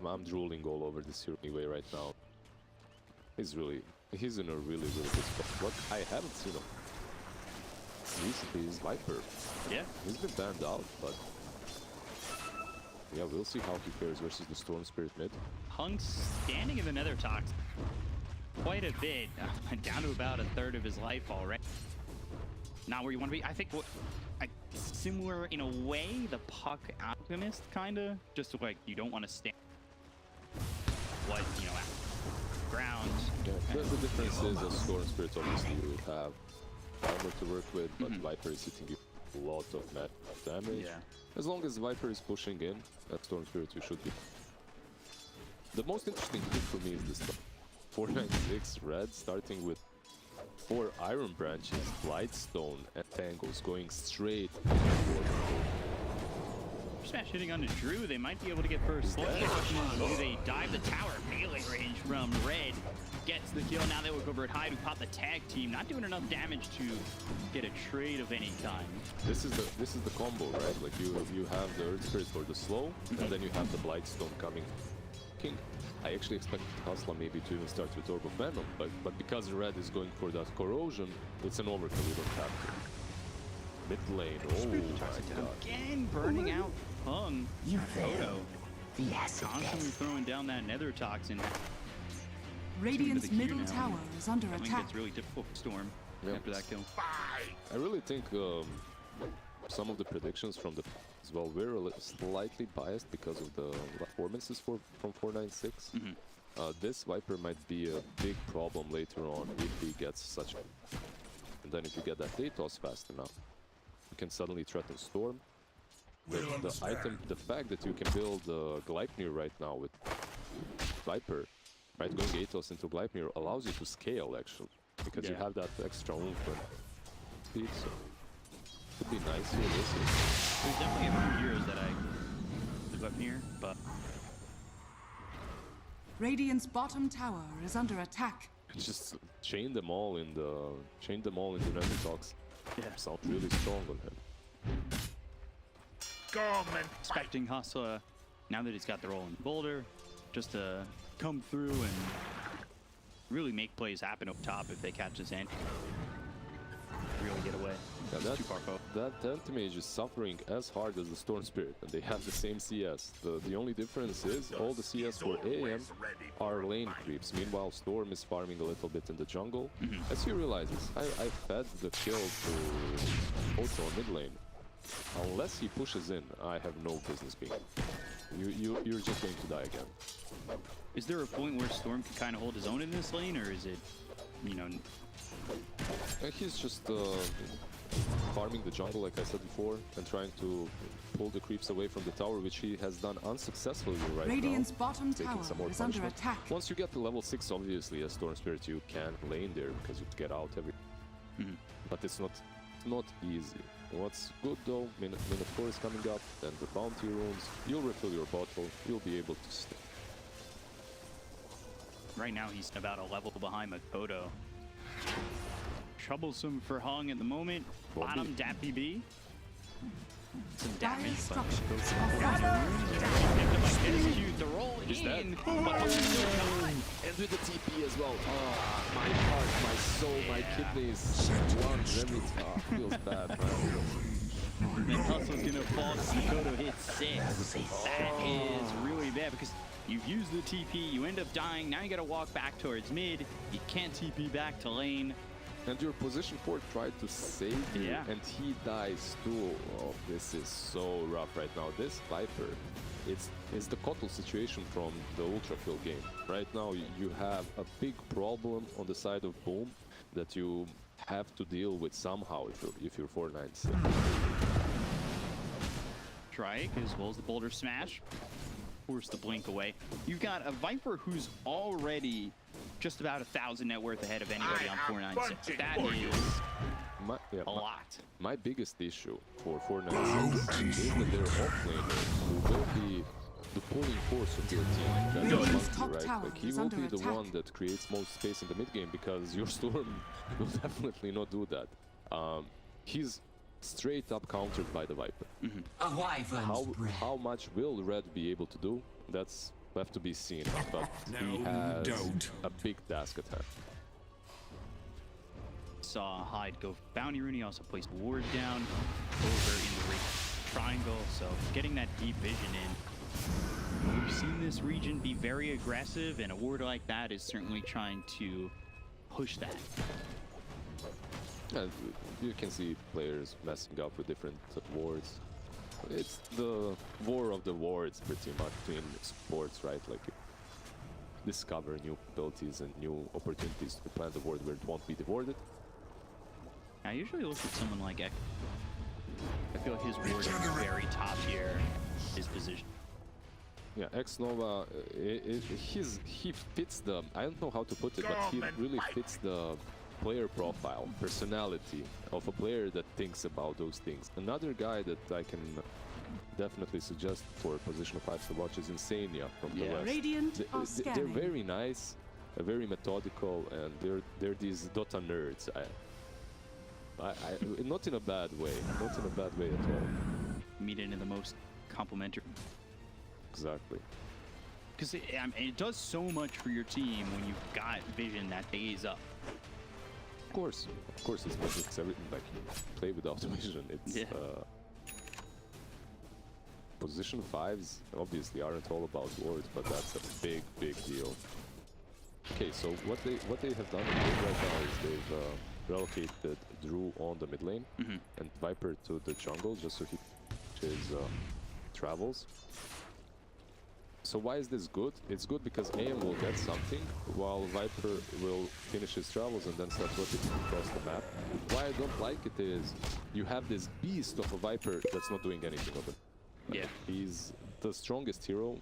I'm drooling all over this hero anyway right now. He's in a really good spot. What I haven't seen him recently is Viper. Yeah. He's been banned out, but yeah, we'll see how he fares versus the Storm Spirit mid. Hung standing in the Nether Tox quite a bit, down to about a third of his life already. Not where you want to be. I think similar in a way, the Puck Alchemist, kind of. Just like you don't want to stand what, you know, at ground. Yeah, the difference is that Storm Spirit obviously you have armor to work with, but Viper is hitting you a lot of damage. Yeah. As long as Viper is pushing in, at Storm Spirit you should be. The most interesting thing for me is this 496 red starting with 4 iron branches, Lightstone and Tangles going straight forward. Smash hitting onto Drew, they might be able to get first look. They dive the tower, melee range from Red. Gets the kill, now they look over at Hyde who popped the tag team, not doing enough damage to get a trade of any kind. This is the combo, right? Like you have the Earth Spirit for the slow, and then you have the Blightstone coming. I actually expected Hustla maybe to even start with Orb of Venom, but because Red is going for that corrosion, it's an overkill, you don't have to. Mid lane, oh my god. Again, burning out Hung. You failed. Photo. Constantly throwing down that Nether Toxin. Radiant's middle tower is under I think attack. it's really difficult for Storm after that kill. I really think some of the predictions from the as well were slightly biased because of the performances from 496. This Viper might be a big problem later on if he gets such. And then if you get that Datos fast enough, you can suddenly threaten Storm. The fact that you can build Gleipnir right now with Viper, right, going Atos into Gleipnir allows you to scale actually, because you have that extra oomph and speed. So could be nice here. There's definitely a few heroes that I live up near, but Radiant's bottom tower is under attack. Just chain them all in the Nether Tox. yeah. Sounds really strong on him. Expecting Hustla, now that he's got the roll in Boulder, just to come through and really make plays happen up top if they catch his hand. Really get away. Yeah, Too far forward. that Mage is suffering as hard as the Storm Spirit, and they have the same CS. The only difference is all the CS for AM are lane creeps. Meanwhile, Storm is farming a little bit in the jungle. As he realizes, I fed the kill to Mikoto on mid lane. Unless he pushes in, I have no business being. You're just going to die again. Is there a point where Storm can kind of hold his own in this lane, or is it, you know? He's just farming the jungle, like I said before, and trying to pull the creeps away from the tower, which he has done unsuccessfully right Radiant's now. bottom Taking some tower more is under punishment. attack. Once you get to level 6, obviously, as Storm Spirit, you can lane there because you get out every. But it's not easy. What's good though, minute 4 is coming up, then the bounty runes. You'll refill your bottle. You'll be able to stay. Right now he's about a level behind Mikoto. Troublesome for Hung at the moment. Bottom Datbb. Some damage, but structures picked are up by Khezcute, the roll in, but Hung's still gone. And with the TP as well. Oh, my heart, my soul, my kidneys. Feels bad, man. And Hustla's gonna fall. Mikoto hits 6. That is really bad because you've used the TP, you end up dying, now you gotta walk back towards mid. You can't TP back to lane. And your position 4 tried to save you, and he dies too. Oh, this is so rough right now. This Viper, it's the Kotal situation from the Ultrafill game. Right now, you have a big problem on the side of Boom that you have to deal with somehow if you're 496. Trike as well as the Boulder Smash. Force the blink away. You've got a Viper who's already just about 1,000 net worth ahead of anybody on 496. That is a lot. My biggest issue for 496 is that their offlaner who will be the pulling force of your team. That's Monkey, right? Like, he will be the one that creates most space in the mid game because your Storm will definitely not do that. He's straight up countered by the Viper. A Wyvern's breath. How much will Red be able to do? That's left to be seen, but he has a big task at hand. Saw Hyde go bounty rune. He also placed ward down over in the triangle, so getting that deep vision in. We've seen this region be very aggressive, and a ward like that is certainly trying to push that. Yeah, you can see players messing up with different wards. It's the war of the wards pretty much between sports, right? Like you discover new abilities and new opportunities to plant the ward where it won't be dewarded. I usually look at someone like Ek. I feel like his ward is very top tier, his position. Yeah, X-Nova, he fits the, I don't know how to put it, but he really fits the player profile, personality of a player that thinks about those things. Another guy that I can definitely suggest for position 5 to watch is Insania from the West. Radiant are They're very nice, very methodical, and they're these Dota nerds. Not in a bad way, not in a bad way at all. Meet it in the most complimentary. Exactly. Because it does so much for your team when you've got vision that pays up. Of course, it's everything. Like you play without vision. It's position 5s obviously aren't all about wards, but that's a big deal. Okay, so what they have done right now is they've relocated Drew on the mid lane and Viper to the jungle just so he travels. So why is this good? It's good because AM will get something while Viper will finish his travels and then start rotating across the map. Why I don't like it is you have this beast of a Viper that's not doing anything of it. Yeah. He's the strongest hero,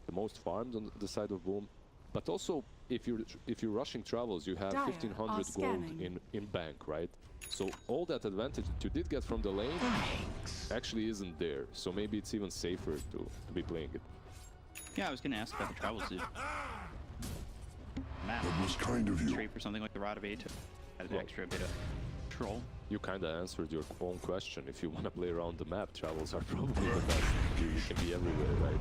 the most farmed on the side of Boom. But also, if you're rushing travels, you have 1500 gold in bank, right? So all that advantage that you did get from the lane actually isn't there. So maybe it's even safer to be playing it. Yeah, I was going to ask about the travels. Map. That was kind of you. Straight for something like the Rod of Eight to add an extra bit of control. You kind of answered your own question. If you want to play around the map, travels are probably the best. You can be everywhere, right?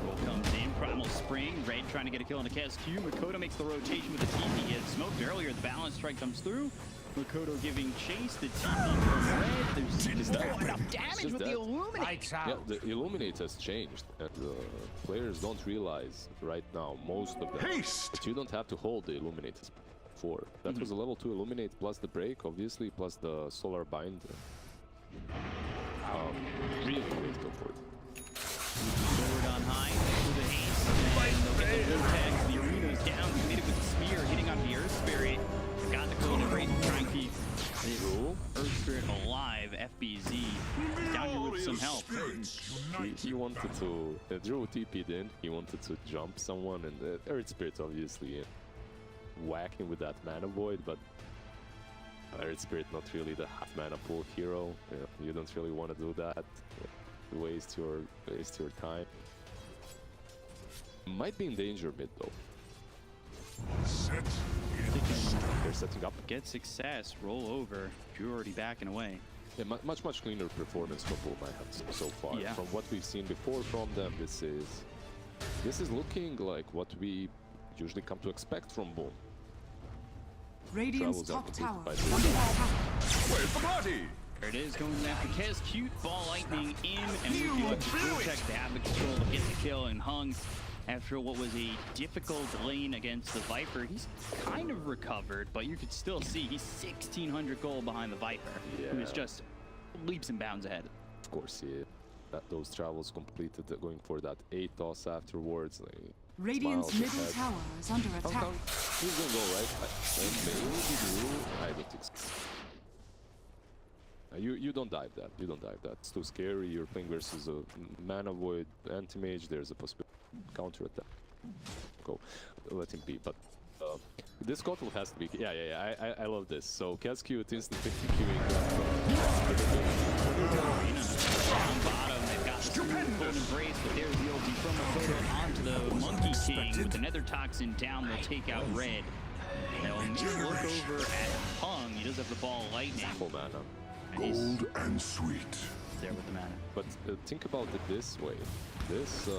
Roll comes in, Primal Spring, Red trying to get a kill on the Khezcute. Mikoto makes the rotation with the TP. He had smoked earlier, the balance strike comes through. Mikoto giving chase, the TP from Red. There's enough damage with the Illuminate. Yeah, the Illuminate has changed, and players don't realize right now, most of them, that you don't have to hold the Illuminate as before. That was a level 2 Illuminate plus the break, obviously, plus the Solar Bind. Really great kill for it. Forward on high, with the haste, and they'll get the vortex, the arena's down, he made it with the spear, hitting on the Earth Spirit, got the code of raid, trying to keep Earth Spirit alive. FBZ down here with some help. He wanted to, Drew TP'd in, he wanted to jump someone, and Earth Spirit obviously whacking with that mana void, but Earth Spirit not really the half mana pool hero. You don't really want to do that. Waste your time. Might be in danger mid though. They're setting up. Get success, roll over. Drew already backing away. Yeah, much cleaner performance from Boom I have so far. Yeah. From what we've seen before from them, this is looking like what we usually come to expect from Boom. Radiant's top tower. Where's the party? There it is, going after Khezcute, ball lightning in, and moving up to Vortex to have the control to get the kill, and Hung, after what was a difficult lane against the Viper, he's kind of recovered, but you could still see he's 1,600 gold behind the Viper, who is just leaps and bounds ahead. Of course, yeah. Those travels completed, going for that 8 toss afterwards. Like, Radiant's middle tower is under attack. He's gonna go right. I don't think so. You don't dive that. You don't dive that. It's too scary. You're playing versus a mana void anti-mage. There's a possibility counter attack. Go, let him be. But this Kotal has to be. Yeah. I love this. So Khezcute instantly queuing. On bottom, they've got the full embrace, but there's the OP from Mikoto onto the Monkey King with the Nether Toxin down. They'll take out Red. They'll look over at Hung. He does have the ball lightning. Full mana. Gold and sweet. there with the mana. But think about it this way. This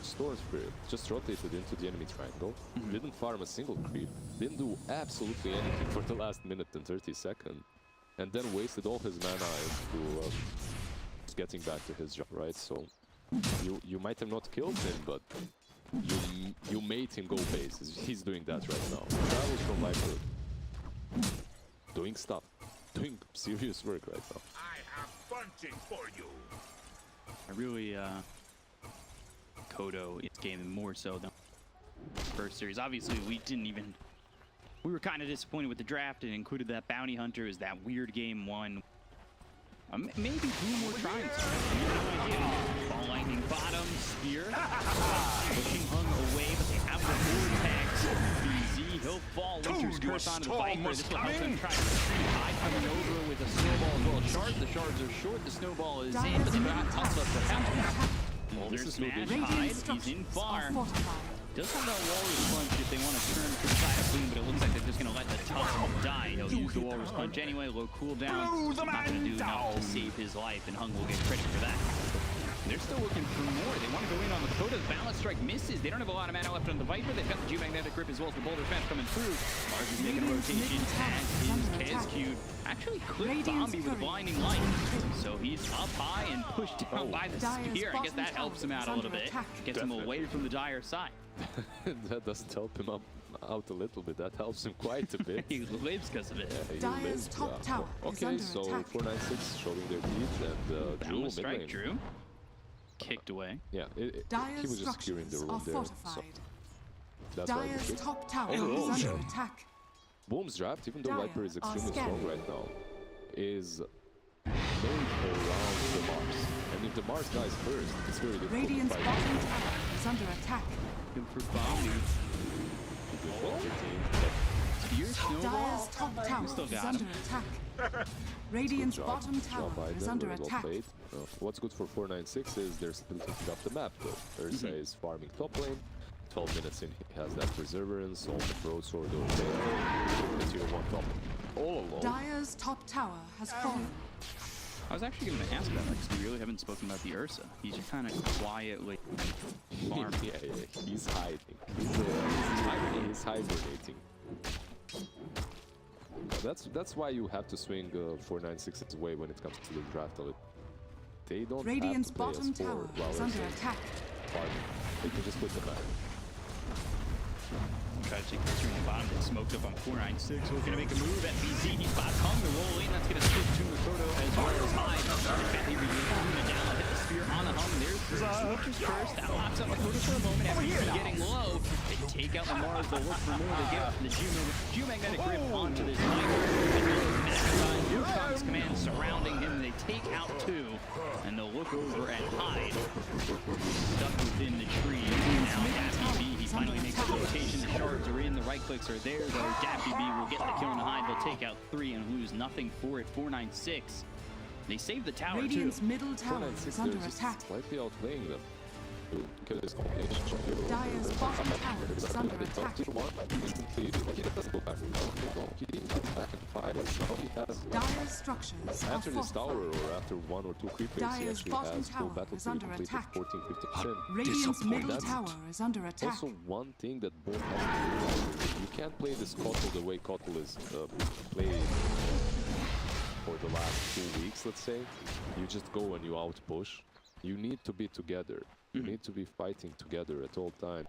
Storm Spirit just rotated into the enemy triangle, didn't farm a single creep, didn't do absolutely anything for the last minute and 30 seconds, and then wasted all his mana into getting back to his job, right? So you might have not killed him, but you made him go base. He's doing that right now. Travels from Viper, doing stuff, doing serious work right now. I have bunting for you. I really, Mikoto is gaming more so than first series. Obviously, we were kind of disappointed with the draft and included that bounty hunter as that weird game one. Maybe 2 more tries. Ball lightning bottom, spear. Pushing Hung away, but they have the vortex. BZ, he'll fall. Winter's curse onto the Viper. This will help him try to retreat. Hyde coming over with a snowball as well. Shards, the shards are short. The snowball is in, but they got Hustla for him. There's Smash. Hyde, he's in far. Does have that Walrus Punch if they want to turn to the side of Boom, but it looks like they're just going to let the Tusk die. He'll use the Walrus Punch anyway, low cooldown. Not going to do enough to save his life, and Hung will get credit for that. They're still looking for more. They want to go in on the Mikoto. Balance Strike misses. They don't have a lot of mana left on the Viper. They've got the Geomagnetic Grip as well as the Boulder Fence coming through. Mars is making a rotation, as is Khezcute. Actually clipped Bombi with a blinding light. So he's up high and pushed down by the spear. I guess that helps him out a little bit. Gets him away from the Dire side. That doesn't help him out a little bit. That helps him quite a bit. He lives because of it. Yeah, he lives, top tower is okay, under so attack. 496 showing their lead, and Drew mid strike, lane. Drew. Kicked away. Yeah, he was just securing the room there. So that's why he Dire's kicked. top tower Oh, is under attack. Boom's draft, even though Dire Viper is are extremely scared. strong right now, is made around the Mars. And if the Mars dies first, it's very difficult Radiant's to bottom fight. tower is under attack. Good for Bombi. Spear, snowball. Dire's top tower still is got under him. attack. Radiant's bottom tower is under Very well attack. played. What's good for 496 is they're splitting up the map though. Ursa is farming top lane. 12 minutes in, he has that Perseverance, all the Broadsword over there. The tier 1 top. All alone. Dire's top tower has fallen. I was actually going to ask that, because we really haven't spoken about the Ursa. He's just kind of quietly farming. yeah, he's hiding. He's hibernating. That's why you have to swing 496's way when it comes to the draft of it. They don't Radiant's have to play bottom as tower forward while is they're under attack. farming. They can just split the map. Try to take the turn on the bottom, get smoked up on 496. Looking to make a move at BZ. He spots Hung to roll in. That's going to switch to Mikoto as well as Hyde. Badly removing down, hit the spear on the Hung. There's the Switchers first. That locks up Mikoto for a moment. After he's getting low, they take out the Mars. They'll look for more. They get the Geomagnetic Grip onto this Viper. New Kong's command surrounding him. They take out 2, and they'll look over at Hyde. Stuck within the tree. Now Datbb, he finally makes a rotation. The shards are in. The right clicks are there, though. Datbb will get the kill on the Hyde. They'll take out 3 and lose nothing for it. 496. They save the tower, Radiant's too. middle tower 496, is under they're just attack. slightly outplaying them. Because this combination Dire's bottom tower is under attack. Dire's structures are After this tower, fortified. or after 1 or 2 creepers, he Dire's actually bottom has full tower battle is speed under completed attack. 14-15%. Radiant's middle That's tower is under attack. Also, one thing that Boom has to realize is you can't play this Kotl the way Kotl is played for the last 2 weeks, let's say. You just go and you outpush. You need to be together. You need to be fighting together at all time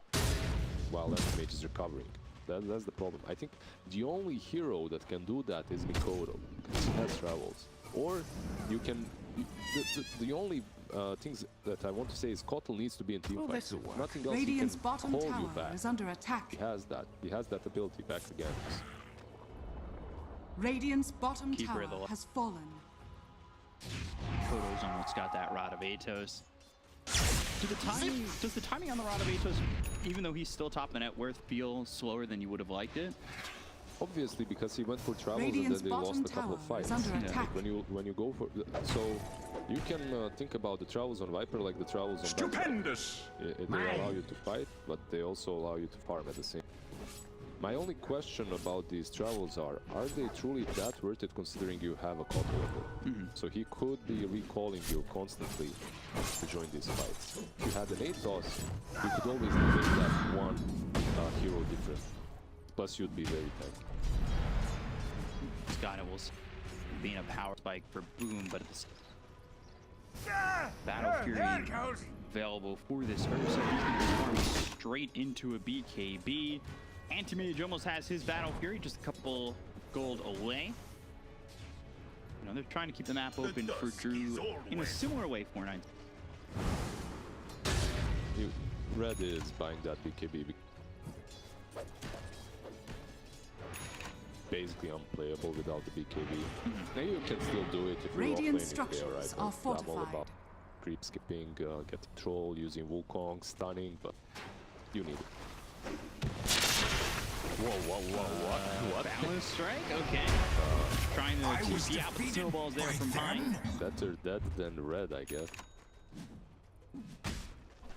while Mage is recovering. That's the problem. I think the only hero that can do that is Mikoto, because he has travels. Or you can... The only things that I want to say is Kotl needs to be in team fights. Nothing else Radiant's he can bottom hold you tower back. is under attack. He has that. He has that ability back again. Radiant's bottom Keeper tower of the has fallen. Mikoto's almost got that Rod of Atos. Does the timing on the Rod of Atos, even though he's still top of the net worth, feel slower than you would have liked it? Obviously, because he went for travels Radiant's and then they lost bottom a couple of tower is fights. under attack. When you go for so you can think about the travels on Viper like the travels on Viper. Stupendous. They allow you to fight, but they also allow you to farm at the same. My only question about these travels are they truly that worth it considering you have a Koto with it? So he could be recalling you constantly to join these fights. If you had an 8 toss, you could always make that one hero different. Plus you'd be very tanky. Scott will being a power spike for Boom, but it's Battle Fury available for this Ursa. He's going to farm straight into a BKB. Anti-Mage almost has his Battle Fury, just a couple gold away. You know, they're trying to keep the map open for Drew in a similar way, 4-9. Red is buying that BKB. Basically unplayable without the BKB. Now you can still do it if you're Radiant offlaning structures there, right? are fortified. I'm all about creep skipping, getting troll, using Wukong, stunning, but you need it. What? Balance strike? Okay. Trying to TP out the snowballs there from Hyde. Better dead than red, I guess.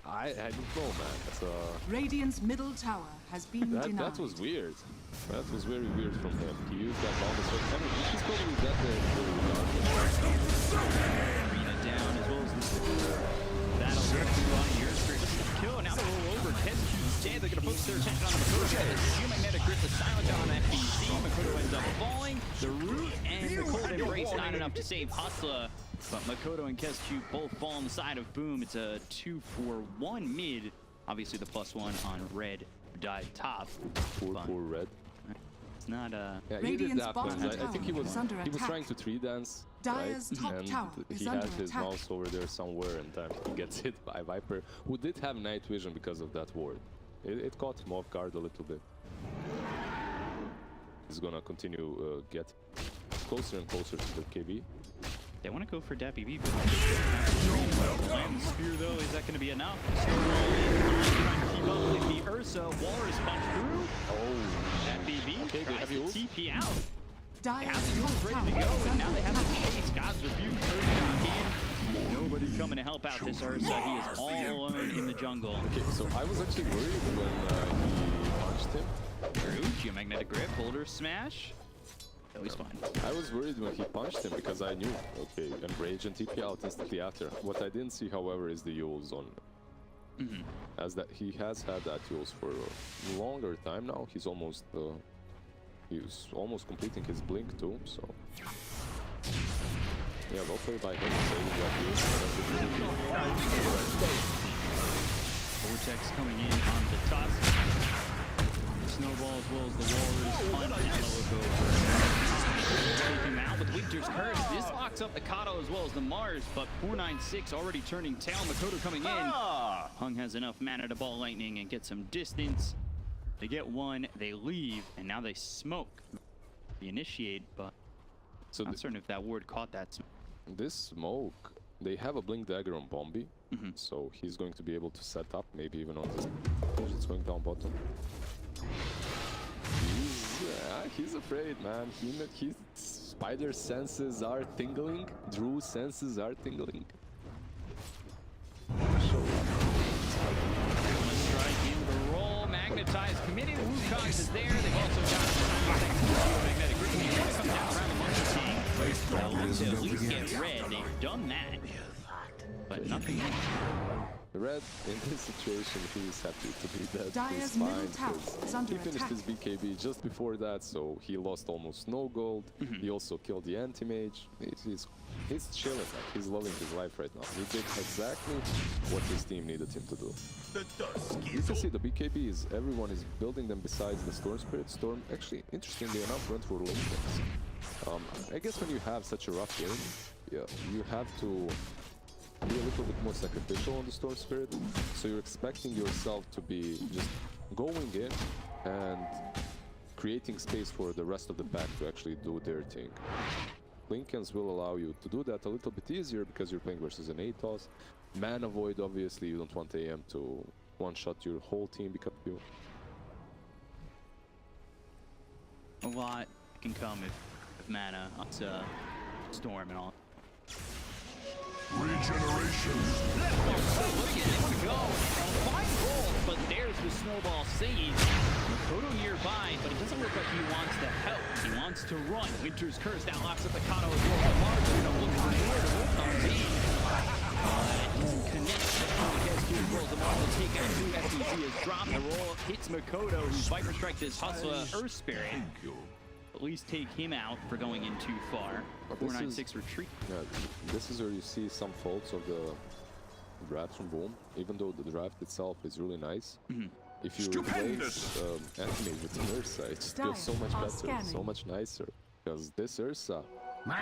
I don't know, man. It's, Radiant's middle tower has been denied. that was weird. That was very weird from him. He used that bomb as well. I mean, he's probably dead there. Arena down as well as the battle on Ursa. Just a kill. Now they roll over. Khezcute instead. They're going to focus their attention on the Mikoto. Geomagnetic grip, the silent on FBC. Mikoto ends up falling. The root and the cold embrace not enough to save Hustla. But Mikoto and Khezcute both fall on the side of Boom. It's a 2-4-1 mid. Obviously the +1 on red died top. Poor red. It's not yeah, he did that. I think he was attack. trying to 3-dance. Dyer's right? top and tower he is had under his attack. mouse over there somewhere, and he gets hit by Viper, who did have night vision because of that ward. It caught him off guard a little bit. He's gonna continue get closer and closer to the KB. They want to go for Datbb. Spear though, is that going to be enough? Trying to keep up with the Ursa. Walrus punch through. Oh, Datbb tries to TP out. Dyer's He's top ready tower to go, is and now under they have attack. the chase. God's rebuke. Turning in. Nobody coming to help out this Ursa. He is all alone in the jungle. okay, so I was actually worried when he punched him. Through geomagnetic grip, boulder smash. Oh, he's fine. I was worried when he punched him because I knew, okay, Enrage and TP out instantly after. What I didn't see, however, is the Yules on. As that he has had that Yules for a longer time now. He's almost completing his blink too. So yeah, well played by him. Vortex coming in on the Tusk. Snowball as well as the Walrus punch. Now they'll go for taking him out with Winter's Curse. This locks up the Kato as well as the Mars, but 496 already turning tail. Mikoto coming in. Hung has enough mana to ball lightning and get some distance. They get one, they leave, and now they smoke. They initiate, but So I'm not certain if that ward caught that. this smoke, they have a blink dagger on Bombi, so he's going to be able to set up, maybe even on this. It's going down bottom. He's afraid, man. His spider senses are tingling. Drew's senses are tingling. Strike into the roll. Magnetize committed. Wukong is there. They've also got magnetic grip. They want to come down around the Monkey King. Well, at least get red. They've done that. But nothing more. Red, in this situation, he's happy to be dead. Dyer's He's middle fine, tower because is under he finished attack. his BKB just before that, so he lost almost no gold. He also killed the anti-mage. He's chilling, like, he's loving his life right now. He did exactly what his team needed him to do. You can see the BKB is, everyone is building them besides the Storm Spirit. Storm, actually, interestingly enough, went for Lynx. I guess when you have such a rough game, yeah, you have to be a little bit more sacrificial on the Storm Spirit, so you're expecting yourself to be just going in and creating space for the rest of the pack to actually do their thing. Linkens will allow you to do that a little bit easier because you're playing versus an ATOS. Mana Void, obviously, you don't want AM to one-shot your whole team because you... A lot can come if mana up to Storm and all. Regeneration. They want to go. 5 gold but there's the snowball save. Mikoto nearby, but it doesn't look like he wants to help. He wants to run. Winter's Curse now locks up Mikoto as well. Mars are gonna look for more. The wolf comes in. It doesn't connect. Khezcute rolls him off. The take out 2. FBZ has dropped the roll. Hits Mikoto, who's Viper Strike this Hustla Earth Spirit. At least take him out for going in too far. 496 retreat. Yeah, this is where you see some faults of the draft from Boom. Even though the draft itself is really nice, if you replace Anthony with an Ursa, it just feels so much better, so much nicer. Because this Ursa,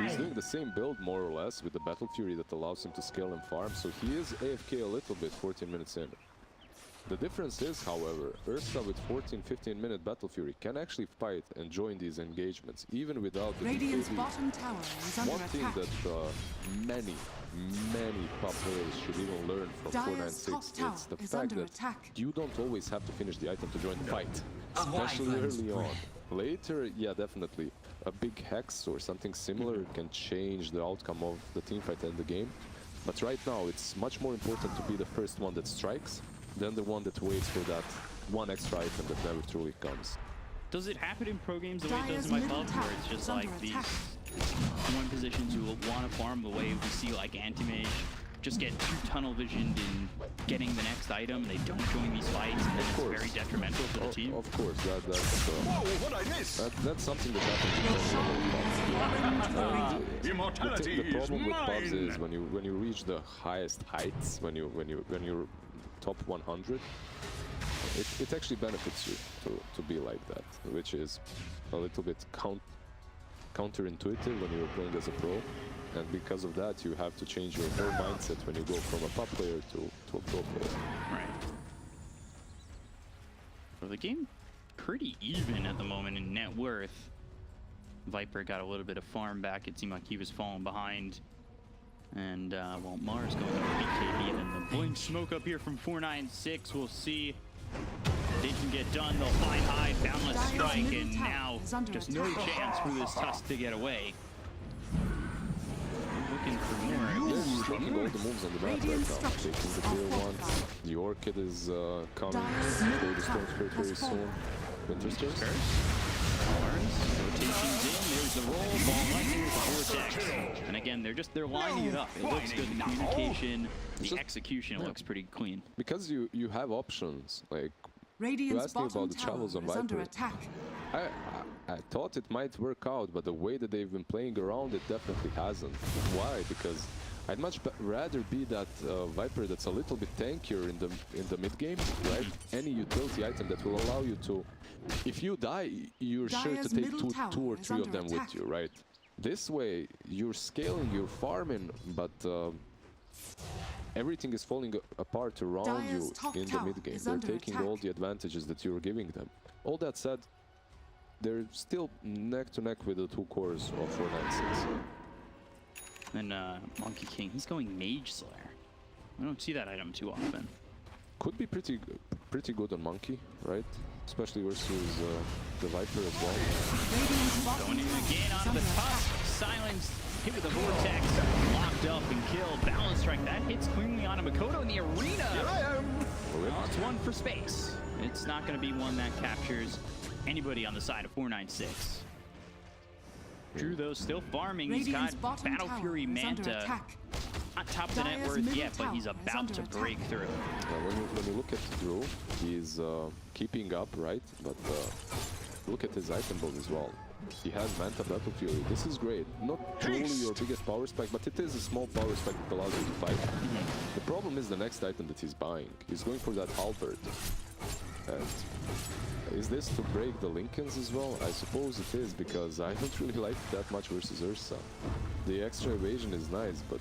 he's doing the same build more or less with the Battle Fury that allows him to scale and farm. So he is AFK a little bit 14 minutes in. The difference is, however, Ursa with 14-15 minute Battle Fury can actually fight and join these engagements, even without the Radiant's bottom tower is under One thing attack. that many top players should even learn from Dire's 496 top tower is the is fact under that attack. you don't always have to finish the item to join the fight, especially early on. Later, yeah, definitely, a big hex or something similar can change the outcome of the teamfight and the game. But right now, it's much more important to be the first one that strikes than the one that waits for that one extra item that never truly comes. Does it happen in pro games the way it does Dire's in my middle club, tower where it's just is like under these attack. one positions who will want to farm the way we see like Anti-Mage just get too tunnel visioned in getting the next item, they don't join these fights, and then it's very detrimental to the team? Of course, that's Whoa, what I miss? that's something that happens. The problem with pubs is when you reach the highest heights, when you're top 100, it actually benefits you to be like that, which is a little bit counterintuitive when you're playing as a pro, and because of that you have to change your whole mindset when you go from a pub player to a pro player. Right. So the game pretty even at the moment in net worth. Viper got a little bit of farm back. It seemed like he was falling behind. And well, Mars going up BKB, and then the blink smoke up here from 496. We'll see if they can get done. They'll find Hyde, boundless strike, and now just no chance for this Tusk to get away. Looking for more. They're blocking all the moves on the map right now. Taking the tier 1. The Orchid is coming. Go to Stone Spirit very soon. Winter's Curse. Mars, rotations in, there's the roll, ball lightning with the vortex. And again, they're lining it up. It looks good, the communication, the execution looks pretty clean. Because you have options, like Radiant's asked me about bottom the tower travels on is under Viper. attack. I thought it might work out, but the way that they've been playing around it definitely hasn't. Why? Because I'd much rather be that Viper that's a little bit tankier in the mid game, right? Any utility item that will allow you to, if you die, you're sure to take two or three of them with you, right? This way, you're scaling, you're farming, but everything is falling apart around you in the mid game. They're taking all the advantages that you're giving them. All that said, they're still neck to neck with the two cores of 496. And Monkey King, he's going Mage Slayer. I don't see that item too often. Could be pretty good on Monkey, right? Especially versus the Viper as well. Going in again onto the Tusk. Silence, hit with the vortex, locked up and killed. Balance strike, that hits cleanly onto Mikoto in the arena. Here I am. Well, it's one for space. It's not going to be one that captures anybody on the side of 496. Drew, though, still farming. He's got Battle Fury Manta. Not top of the net worth yet, but he's about to break through. When you look at Drew, he's keeping up, right? But look at his item build as well. He has Manta Battle Fury. This is great. Not truly your biggest power spike, but it is a small power spike that allows you to fight. The problem is the next item that he's buying. He's going for that Halberd. And is this to break the Lincolns as well? I suppose it is, because I don't really like it that much versus Ursa. The extra evasion is nice, but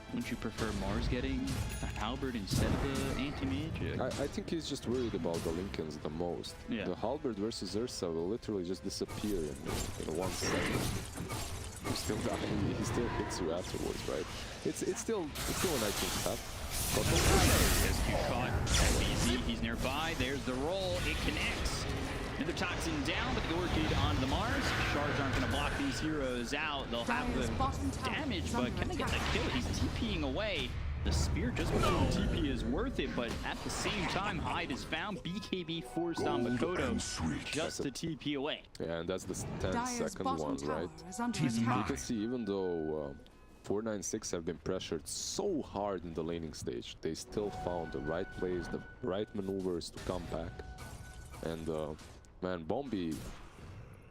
wouldn't you prefer Mars getting a Halberd instead of the Anti-Mage? I think he's just worried about the Lincolns the most. Yeah. The Halberd versus Ursa will literally just disappear in 1 second. You still die, he still hits you afterwards, right? It's still a nice thing to have. Khezcute caught. FBZ, he's nearby. There's the roll. It connects. Another toxin down, but the Orchid onto the Mars. Shards aren't going to block these heroes out. They'll have the damage, but can they get the kill? He's TPing away. The spear just before TP is worth it, but at the same time, Hyde is found. BKB forced on Mikoto just to TP away. Yeah, and that's the 10-second one, right? You You can see even though 496 have been pressured so hard in the laning stage, they still found the right plays, the right maneuvers to come back. And man, Bombi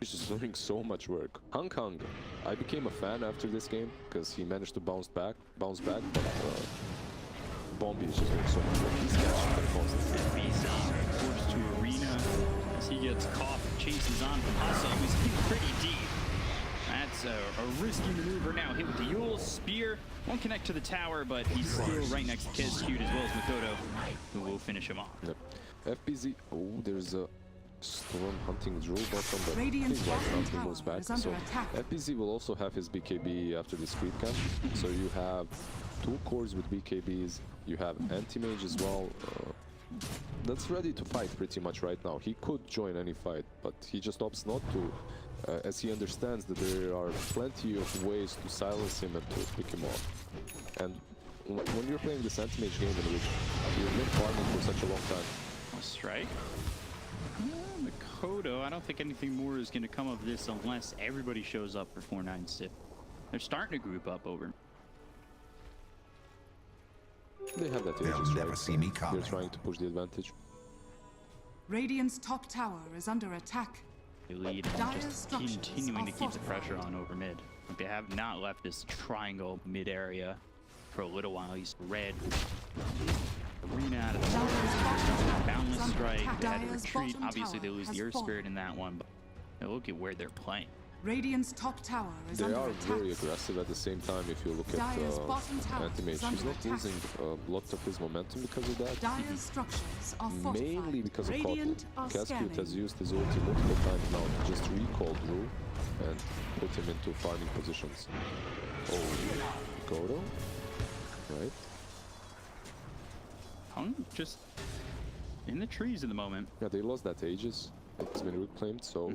is just doing so much work. Hunghung, I became a fan after this game because he managed to bounce back, but Bombi is just doing so much work. He's catching the constantly. Forced to arena as he gets caught, chases on from Hustla. He's pretty deep. That's a risky maneuver now. Hit with the Yule Spear. Won't connect to the tower, but he's still right next to Khezcute as well as Mikoto, who will finish him off. Yep. FBZ. Oh, there's a Storm hunting Drool bottom, but Radiant's he moves back. So FBZ will also have his BKB after this creep camp. So you have 2 cores with BKBs. You have anti-mage as well. That's ready to fight pretty much right now. He could join any fight, but he just opts not to. As he understands that there are plenty of ways to silence him and to pick him off. And when you're playing this anti-mage game in which you've been farming for such a long time. A strike. Mikoto, I don't think anything more is going to come of this unless everybody shows up for 496. They're starting to group up over. They have that Aegis, right? They're trying to push the advantage. Radiant's top tower is under attack. They lead and just continuing to keep the pressure on over mid. But they have not left this triangle mid area for a little while. He's red. Arena out of the boundless strike. They had to retreat. Obviously, they lose the Earth Spirit in that one, but look at where they're playing. Radiant's top tower is they under are attack. Very aggressive at the same time. If you look at anti-mage, he's not losing lots of his momentum because of that. Dire's structures are fortified. Mainly because of Radiant Khezcute. Khezcute has used his ulti multiple times now to just recall Drew and put him into farming positions. Oh, Mikoto, right? Hung just in the trees at the moment. Yeah, they lost that Aegis. It's been reclaimed, so.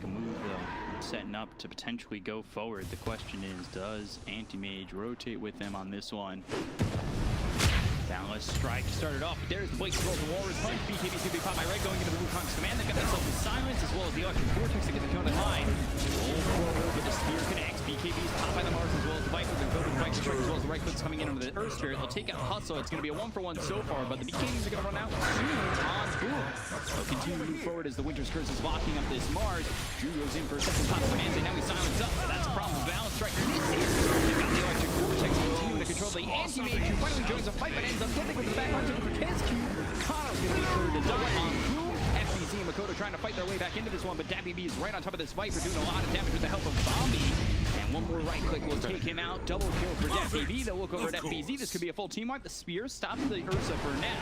Move though, setting up to potentially go forward. The question is, does anti-mage rotate with them on this one? Boundless strike started off, but there's the Blake Scroll, the Walrus Punch. BKB's gonna be caught by Red going into the Wukong's command. They've got themselves in silence as well as the electric vortex to get the count in line. Roll forward, but the spear connects. BKB's caught by the Mars as well as the Viper. They're going with the Viper strike as well as the right clicks coming in under the Earth Spirit. They'll take out Hustla. It's gonna be a 1-for-1 so far, but the BKBs are gonna run out soon on Boom. They'll continue to move forward as the Winter's Curse is locking up this Mars. Drew goes in for a second top command, and now he's silenced up. So that's a problem. Balance striker is here. They've got the electric vortex continuing to control the anti-mage, who finally joins the fight, but ends up getting with the back onto the Khezcute. Connor will be sure to die on Boom. FBZ and Mikoto trying to fight their way back into this one, but Datbb is right on top of this Viper, doing a lot of damage with the help of Bombi. And one more right click will take him out. Double kill for Datbb. They'll look over at FBZ. This could be a full team wipe. The spear stops the Ursa for now.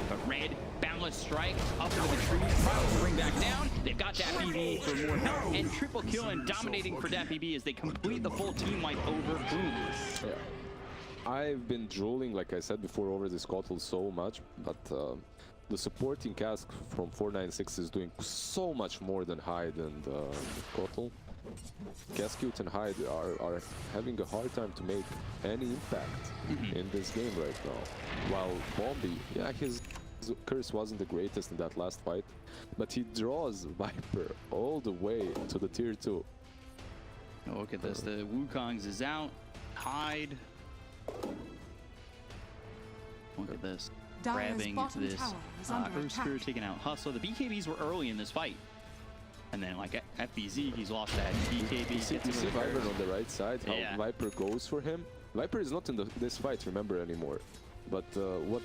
But Red, boundless strike, up into the trees, trying to bring back down. They've got Datbb for more help, and triple kill and dominating for Datbb as they complete the full team wipe over Boom. Yeah. I've been drooling, like I said before, over this Kotal so much, but the supporting cast from 496 is doing so much more than Hyde and Kotal. Khezcute and Hyde are having a hard time to make any impact in this game right now. While Bombi, yeah, his curse wasn't the greatest in that last fight, but he draws Viper all the way to the tier 2. Oh, look at this, the Wukong's is out. Hyde. Look at this. Grabbing this Earth Spirit, taking out Hustla. The BKBs were early in this fight. And then, like FBZ, he's lost that BKB. You see Wyvern on the right side, how Viper goes for him. Viper is not in this fight, remember, anymore. But what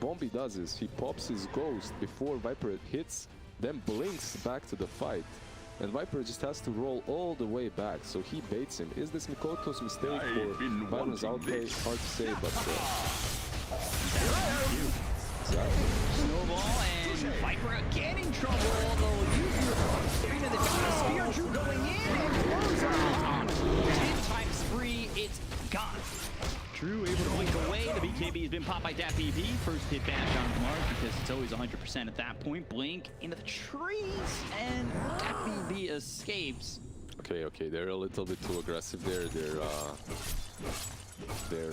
Bombi does is he pops his ghost before Viper hits, then blinks back to the fight. And Viper just has to roll all the way back, so he baits him. Is this Mikoto's mistake or Vyvern's outplay? Hard to say, but... Snowball and Viper again in trouble. They'll use the spear. Drew going in and blows up. 10 times spree, it's gone. Drew able to blink away. The BKB has been popped by Datbb. First hit bash on Mars because it's always 100% at that point. Blink into the trees and Datbb escapes. Okay, they're a little bit too aggressive there. They're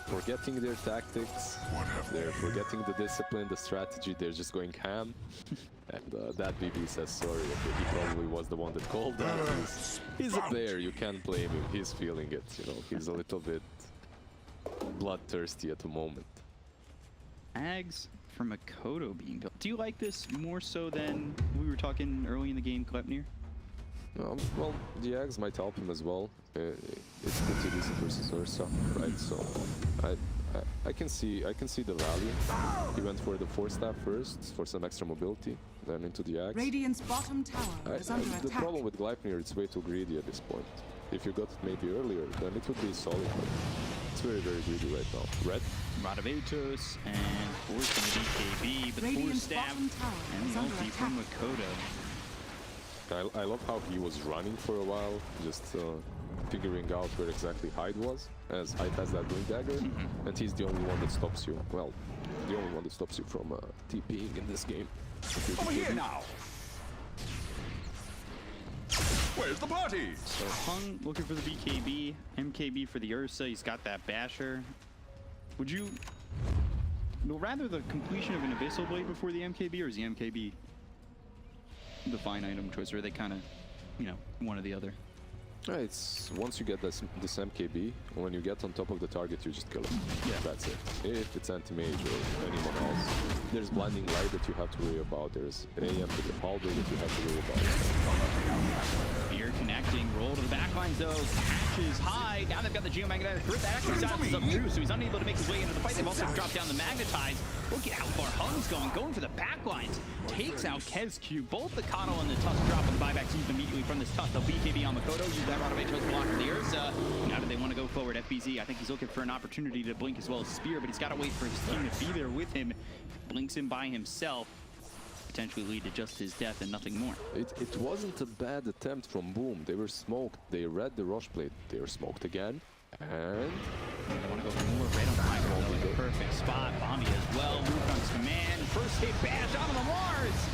forgetting their tactics. They're forgetting the discipline, the strategy. They're just going ham. And Datbb says sorry. Okay, he probably was the one that called that. He's a player. You can't blame him. He's feeling it. You know, he's a little bit bloodthirsty at the moment. Ags from Mikoto being built. Do you like this more so than we were talking early in the game, Klepnir? Well, the Ags might help him as well. It's pretty decent versus Ursa, right? So I can see the value. He went for the 4-staff first for some extra mobility, then into the Ags. Radiant's bottom tower is under The attack. problem with Gleipnir, it's way too greedy at this point. If you got it maybe earlier, then it would be solid. But it's very, very greedy right now. Red. Radavetus and force from the BKB, but Radiant's 4-staff bottom tower and is the under ulti attack. from Mikoto. I love how he was running for a while, just figuring out where exactly Hyde was, as Hyde has that blink dagger, and he's the only one that stops you. Well, the only one that stops you from TPing in this game. Over here now. Where's the party? So Hung looking for the BKB, MKB for the Ursa. He's got that basher. Would you rather the completion of an Abyssal Blade before the MKB, or is the MKB the fine item choice, or are they kind of, you know, one or the other? It's once you get this MKB, when you get on top of the target, you just kill it. Yeah. That's it. If it's anti-mage or anyone else, there's blinding light that you have to worry about. There's AM to the Halder that you have to worry about. Spear connecting, roll to the backlines though, catches Hyde. Now they've got the Geomagnetic Threat. That actually silences up Drew, so he's unable to make his way into the fight. They've also dropped down the Magnetize. Look at how far Hung's going for the backlines. Takes out Khezcute. Both the Kono and the Tusk drop on the buybacks used immediately from this Tusk. The BKB on Mikoto, use that Radavetos block for the Ursa. Now do they want to go forward? FBZ, I think he's looking for an opportunity to blink as well as Spear, but he's got to wait for his team to be there with him. Blinks him by himself. Potentially lead to just his death and nothing more. It wasn't a bad attempt from Boom. They were smoked. They read the Rush Blade. They were smoked again. And I want to go for more red on the micro. Like a perfect spot. Bombi as well. Moved on his command. First hit bash on the Mars.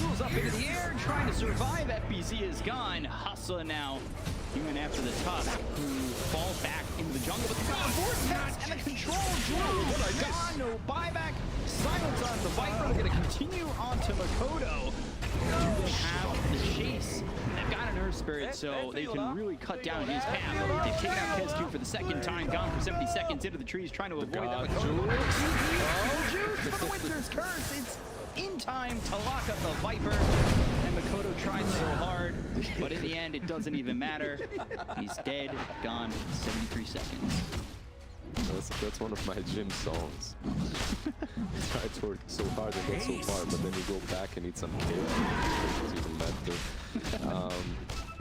Rules up into the air, trying to survive. FBZ is gone. Hustla now. Human after the Tusk, who falls back into the jungle. But the vortex and the control jewel gone. No buyback. Silence on the Viper. They're going to continue on to Mikoto. Do they have the chase? They've got an Earth Spirit, so they can really cut down his path. They've taken out Khezcute for the second time, gone for 70 seconds into the trees, trying to avoid that. Mikoto. Oh, juice for the Winter's Curse. It's in time to lock up the Viper. And Mikoto tried so hard, but in the end, it doesn't even matter. He's dead, gone, 73 seconds. that's one of my gym songs. Try to work so hard and get so far, but then you go back and eat some cake. It's even better.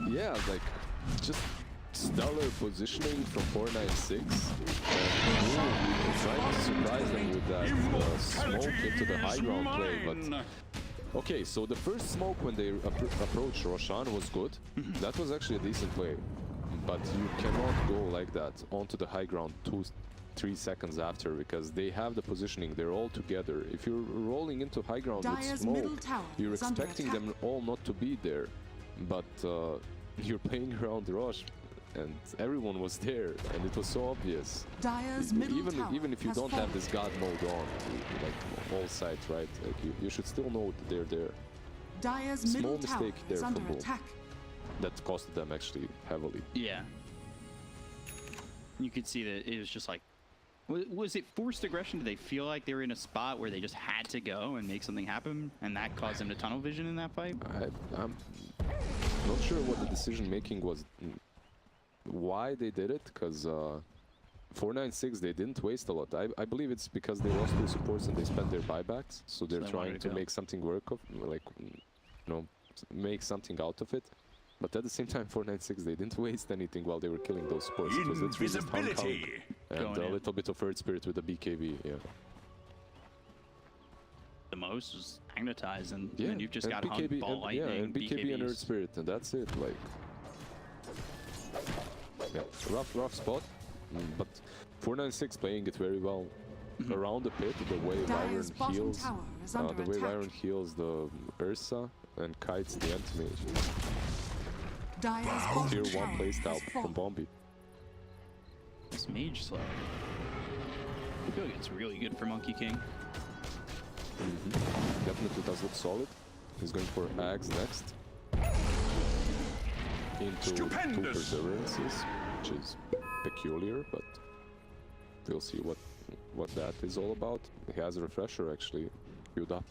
Yeah, like just stellar positioning from 496. Trying to surprise them with that smoke into the high ground play, but okay, so the first smoke when they approached Roshan was good. That was actually a decent play, but you cannot go like that onto the high ground 2-3 seconds after, because they have the positioning. They're all together. If you're rolling into high ground with Dire's smoke, middle tower you're is under expecting attack. them all not to be there, but you're playing around Rush and everyone was there and it was so obvious. Dire's middle tower Even if you has don't fallen. have this god mode on, like all sides, right? Like you should still know that they're there. Dire's Small middle tower mistake there is from under Boom. attack. That costed them actually heavily. Yeah. You could see that it was just like, was it forced aggression? Did they feel like they were in a spot where they just had to go and make something happen, and that caused them to tunnel vision in that fight? I'm not sure what the decision making was, why they did it, because 496 they didn't waste a lot. I believe it's because they lost 2 supports and they spent their buybacks, so they're they trying wanted to to go. make something work of, like, you know, make something out of it. But at the same time, 496 they didn't waste anything while they were killing those supports. It was literally just Invisibility. and Going a in. little bit of Earth Spirit with the BKB. Yeah. The most was magnetized, and Yeah, then you've just and got BKB Hunt, Ball and, Lightning, yeah, and BKB and Earth BKBs. Spirit, and that's it. Like, yeah, rough spot, but 496 playing it very well. Around the pit, the way Dire's Wyvern bottom heals, tower is under the way attack. Wyvern heals the Ursa and kites the anti-mage. Dire's bottom Tier 1 tower playstyle has from fallen. Bombi. This Mage slow. I feel like it's really good for Monkey King. Definitely does look solid. He's going for Axe next. Into two Stupendous. Perseverances, which is peculiar, but we'll see what that is all about. He has a refresher actually queued up.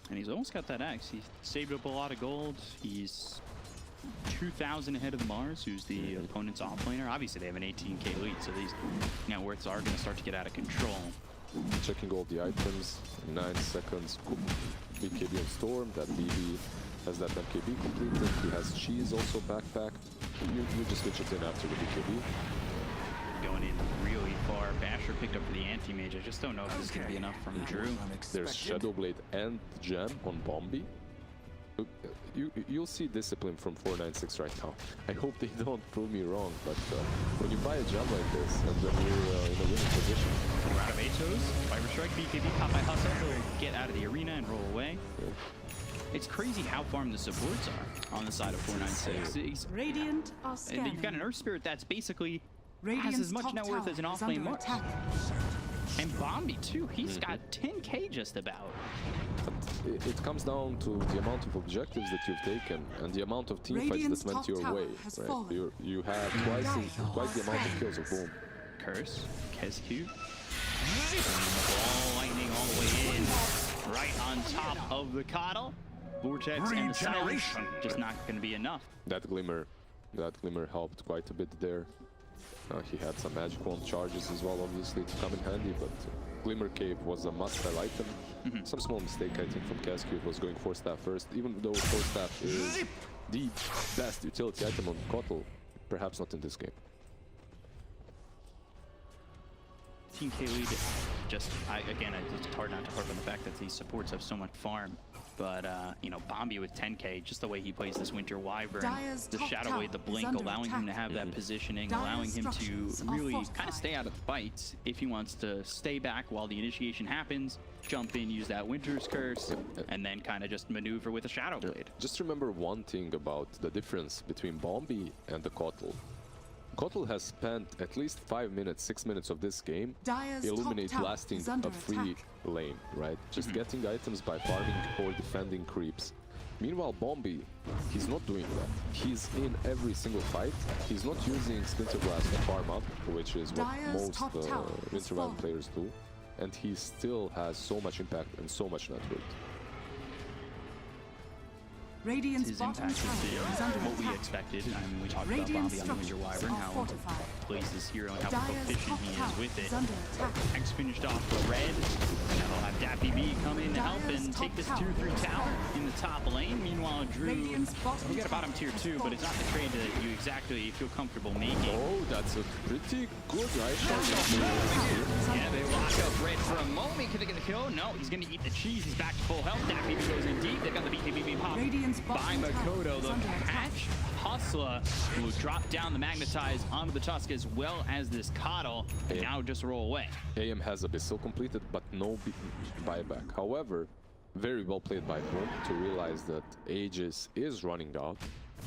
And he's almost got that axe. He's saved up a lot of gold. He's 2,000 ahead of the Mars, who's the opponent's offlaner. Obviously, they have an 18k lead, so these net worths are going to start to get out of control. Checking all the items. 9 seconds. BKB on Storm. That BB has that MKB completed. He has Cheese also backpacked. You just switch it in after the BKB. Going in really far. Basher picked up for the anti-mage. I just don't know if this is going to be enough from Drew. There's Shadowblade and Gem on Bombi. You'll see discipline from 496 right now. I hope they don't prove me wrong, but when you buy a gem like this and then you're in a winning position. We're out of Atos. Wyvern Strike, BKB, caught by Hustla. He'll get out of the arena and roll away. Yeah. It's crazy how farmed the supports are on the side of 496. Radiant are And scanning. you've got an Earth Spirit that's basically has Radiant's as much top net worth as an tower is offlane under Mars. attack. And Bombi too, he's got 10k just about. But it comes down to the amount of objectives that you've taken and the amount of teamfights Radiant's that went top your tower way. has Right? fallen. You have twice the amount of kills of Boom. Curse, Khezcute. Ball lightning all the way in. Right on top of the Coddle. Vortex and the silence. Regeneration. Just not going to be enough. That glimmer helped quite a bit there. He had some magic wand charges as well, obviously, to come in handy, but Glimmer Cave was a must-have item. Some small mistake, I think, from Khezcute was going Force Staff first, even though Force Staff is the best utility item on Kotal, perhaps not in this game. 10k lead. Just, again, it's hard not to harp on the fact that these supports have so much farm. But, you know, Bombi with 10k, just the way he plays this Winter Wyvern, Dire's the top Shadow tower Blade, the is Blink, under allowing him to attack. have that positioning, Dire's allowing him to structures are really kind fortified. of stay out of the fights if he wants to stay back while the initiation happens, jump in, use that Winter's Curse, and then kind of just maneuver with a Shadow Blade. Just remember one thing about the difference between Bombi and the Kotal. Kotal has spent at least 5 minutes, 6 minutes of this game Dire's Illuminate top tower blasting is under a free attack. lane, right? Just getting items by farming or defending creeps. Meanwhile, Bombi, he's not doing that. He's in every single fight. He's not using Splinter Blast to farm up, which is what Dire's most top tower has Winter Wyvern fallen. players do. And he still has so much impact and so much net worth. Radiant's His bottom impact tower is is under what we attack. expected. I mean, we talked about Radiant Bombi on the Winter structures Wyvern, are how fortified. he plays this hero and how Dire's proficient top he tower is with it. is under attack. X finished off the red. Now they'll have Datbb come in to help Dire's and take top this tower tier 3 is tower fallen. in the top lane. Meanwhile, Drew, Radiant's bottom we get a tower bottom tier has 2, but it's not the trade that you exactly feel comfortable making. Oh, that's a pretty good item. Yeah, they lock up red for a moment. Could they get the kill? No, he's going to eat the cheese. He's back to full health. Datbb goes in deep. They've got the BKB pop Radiant's by bottom tower Mikoto. is The under attack. patch Hustla will drop down the Magnetize onto the Tusk as well as this Coddle, and Yeah. now just roll away. AM has Abyssal completed, but no buyback. However, very well played by Boom to realize that Aegis is running out.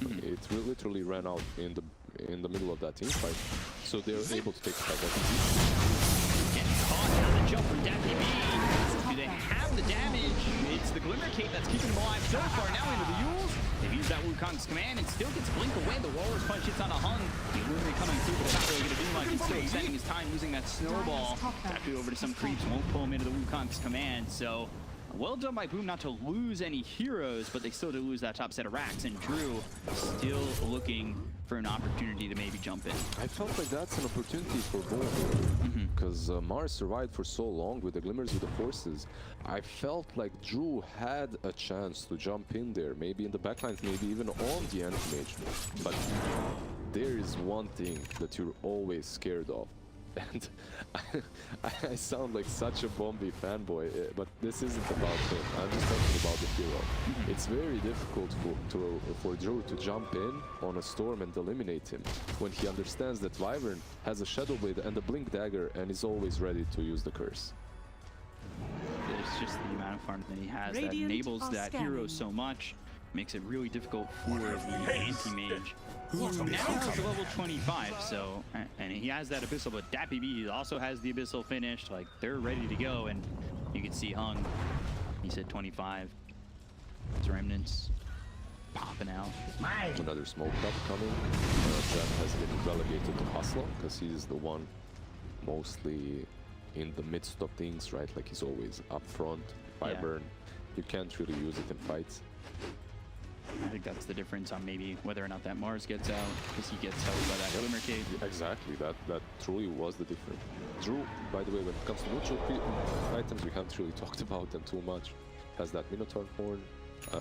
It literally ran out in the middle of that team fight, so they're able to take the fight. Getting caught on the jump from Datbb. Do they have the damage? It's the Glimmer Cape that's keeping them alive so far. Now into the Yules. They've used that Wukong's command and still gets Blink away. The Walrus Punch hits on a Hung. The Illuminate coming through, but it's not really going to do much. He's still extending his time using that Snowball. Actually over to some creeps. Won't pull him into the Wukong's command. So well done by Boom not to lose any heroes, but they still do lose that top set of racks. And Drew still looking for an opportunity to maybe jump in. I felt like that's an opportunity for Boom, because Mars survived for so long with the Glimmers with the Forces. I felt like Drew had a chance to jump in there, maybe in the backlines, maybe even on the anti-mage. But there is one thing that you're always scared of. And I sound like such a Bombi fanboy, but this isn't about him. I'm just talking about the hero. It's very difficult for Drew to jump in on a storm and eliminate him when he understands that Wyvern has a Shadow Blade and a Blink Dagger and is always ready to use the curse. It's just the amount of farm that he has that Radiant enables are that hero scanning. so much. makes it really difficult for the anti-mage. Now he's level 25, so, and he has that Abyssal, but Datbb also has the Abyssal finished. Like, they're ready to go, and you can see Hung, he said 25. His remnants popping out. Another smoke up coming. That has been relegated to Hustla, because he's the one mostly in the midst of things, right? Like, he's always up front. Wyvern, you can't really use it in fights. I think that's the difference on maybe whether or not that Mars gets out, because he gets held by that Glimmer Cave. Exactly, that truly was the difference. Drew, by the way, when it comes to neutral items, we haven't really talked about them too much. Has that Minotaur Horn,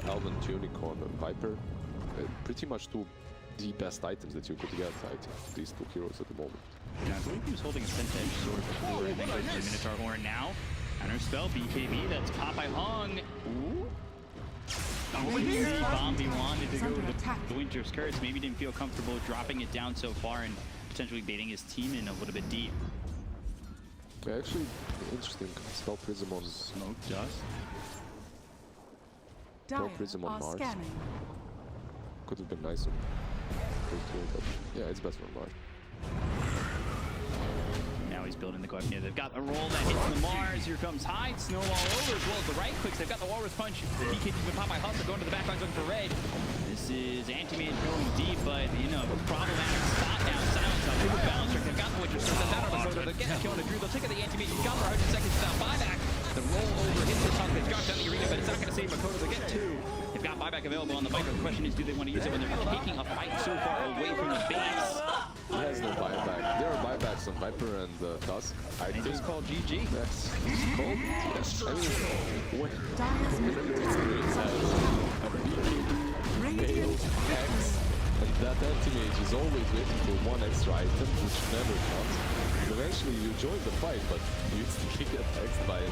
Elven Tunic on Viper. Pretty much the best items that you could get, I think, these two heroes at the moment. Yeah, I believe he was holding a Edge sword before, and then goes to the Minotaur Horn now. Counter spell, BKB, that's caught by Hung. Ooh. Bombi wanted to go to the Winter's Curse, maybe didn't feel comfortable dropping it down so far and potentially baiting his team in a little bit deep. Yeah, actually, interesting. Spell Prism on Smoke Dust. Spell Prism on Mars. Could have been nicer. But yeah, it's better on Mars. Now he's building the Glyph. Yeah, they've got a roll that hits the Mars. Here comes Hyde. Snowball over as well as the right clicks. They've got the Walrus Punch. The DK even pop by Hustla going to the back lines looking for Red. This is Anti-Mage going deep, but you know, problematic spot now. Silence on the balancer. They've got the Witcher. So that's out on the Soda. They'll get a kill on the Drew. They'll take out the Anti-Mage. He's got for 100 seconds without buyback. The roll over hits the Tusk. They've got down the arena, but it's not going to save Mikoto. They'll get two. They've got buyback available on the Viper. The question is, do they want to use it when they're taking a fight so far away from the base? He has no buyback. There are buybacks on Viper and Tusk. I think it's called GG. That's called. Yes. I mean, when X, and that anti-mage is always waiting for one extra item, which never comes. And eventually you join the fight, but you still get X'd by it.